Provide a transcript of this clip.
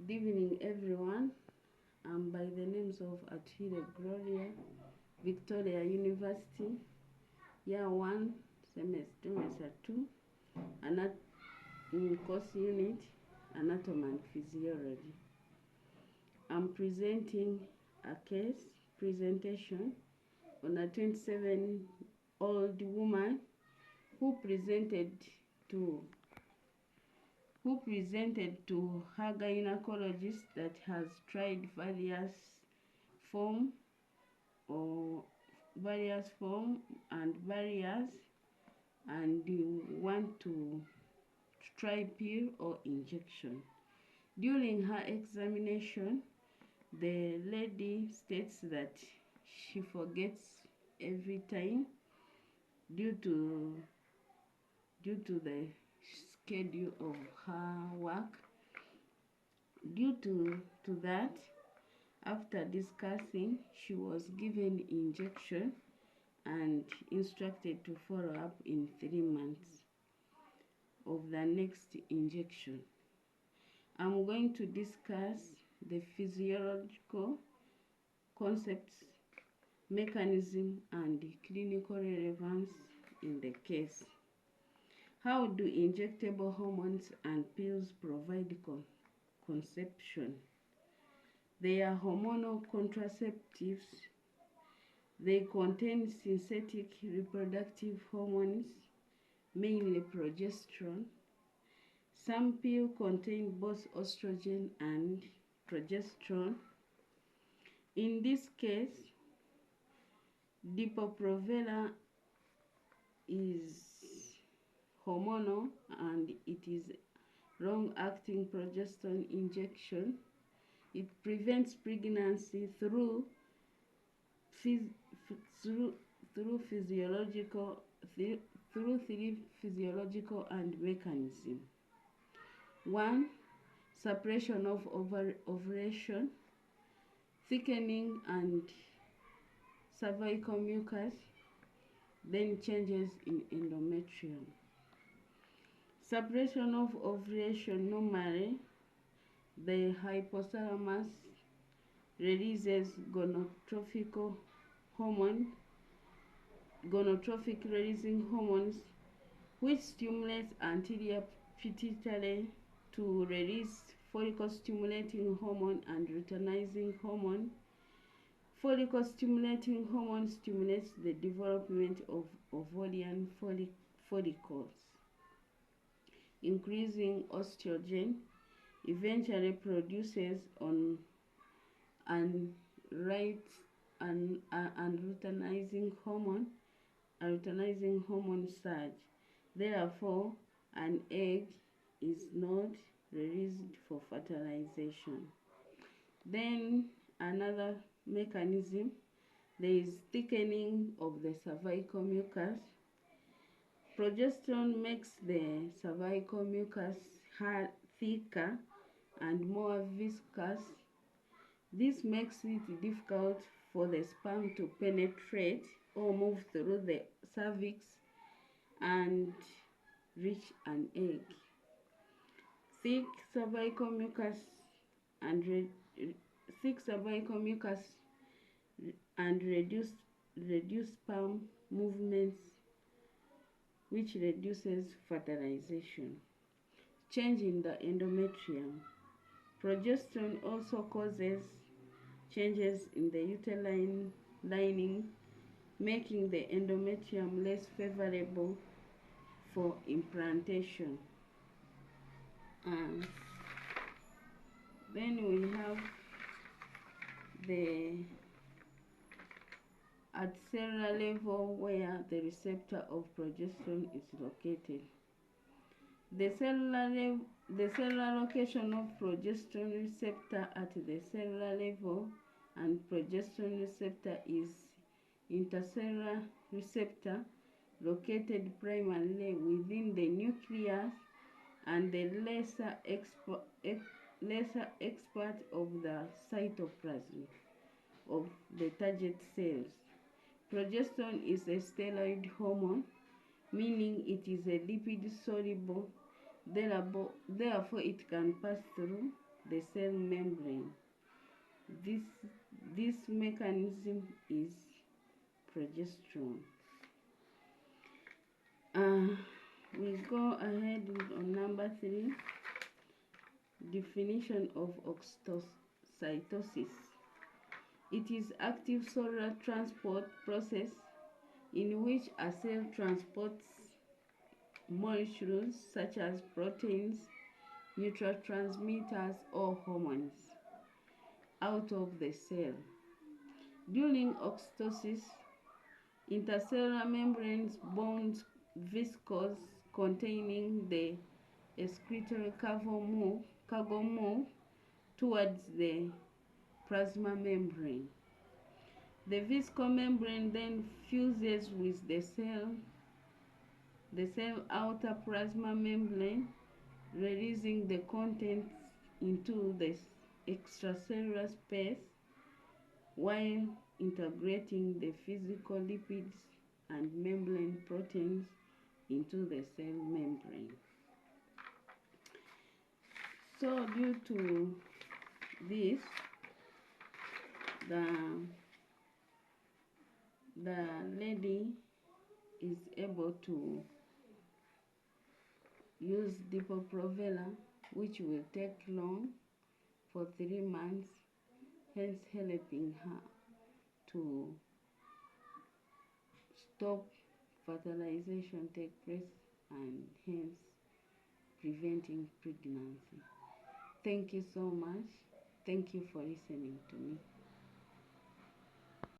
Good evening, everyone. I'm by the names of Atwile Gloria, Victoria University, Year 1, Semester 2, Course Unit, Anatomy and Physiology. I'm presenting a case presentation on a 27-old woman who presented to her gynecologist that has tried various form and barriers, and you want to try pill or injection. During her examination, the lady states that she forgets every time due to the schedule of her work. Due to that, after discussing, she was given injection and instructed to follow up in 3 months of the next injection. I'm going to discuss the physiological concepts, mechanism, and clinical relevance in the case. How do injectable hormones and pills provide conception? They are hormonal contraceptives. They contain synthetic reproductive hormones, mainly progesterone. Some pills contain both estrogen and progesterone. In this case, Depo-Provera is hormonal and it is long-acting progesterone injection. It prevents pregnancy through three physiological and mechanism. 1. Suppression of ovulation, thickening and cervical mucus, then changes in endometrium. Suppression of ovulation: normally the hypothalamus releases gonotrophic releasing hormones, which stimulates anterior pituitary to release follicle stimulating hormone and luteinizing hormone. Follicle stimulating hormone stimulates the development of ovarian follicles, increasing estrogen, eventually produces and luteinizing hormone surge. Therefore, an egg is not released for fertilization. Then another mechanism, there is thickening of the cervical mucus. Progesterone makes the cervical mucus thicker and more viscous. This makes it difficult for the sperm to penetrate or move through the cervix and reach an egg. Thick cervical mucus and reduced sperm movements, which reduces fertilization. Change in the endometrium. Progesterone also causes changes in the uterine lining, making the endometrium less favorable for implantation. Then we have at cellular level where the receptor of progesterone is located. The cellular location of progesterone receptor at the cellular level and progesterone receptor is intercellular receptor located primarily within the nucleus and the lesser expert of the cytoplasm of the target cells. Progesterone is a steroid hormone, meaning it is a lipid soluble, therefore it can pass through the cell membrane. This mechanism is progesterone. We go ahead on number 3, definition of osteocytosis. It is active cellular transport process in which a cell transports molecules such as proteins, neurotransmitters, or hormones out of the cell. During osteosis, intercellular membranes bond vesicles containing the excretory cargo move towards the plasma membrane. The vesicle membrane then fuses with the cell outer plasma membrane, releasing the contents into the extracellular space while integrating the physical lipids and membrane proteins into the cell membrane. So due to this, the lady is able to use Depo-Provera, which will take long for 3 months, hence helping her to stop fertilization take place and hence preventing pregnancy. Thank you so much. Thank you for listening to me.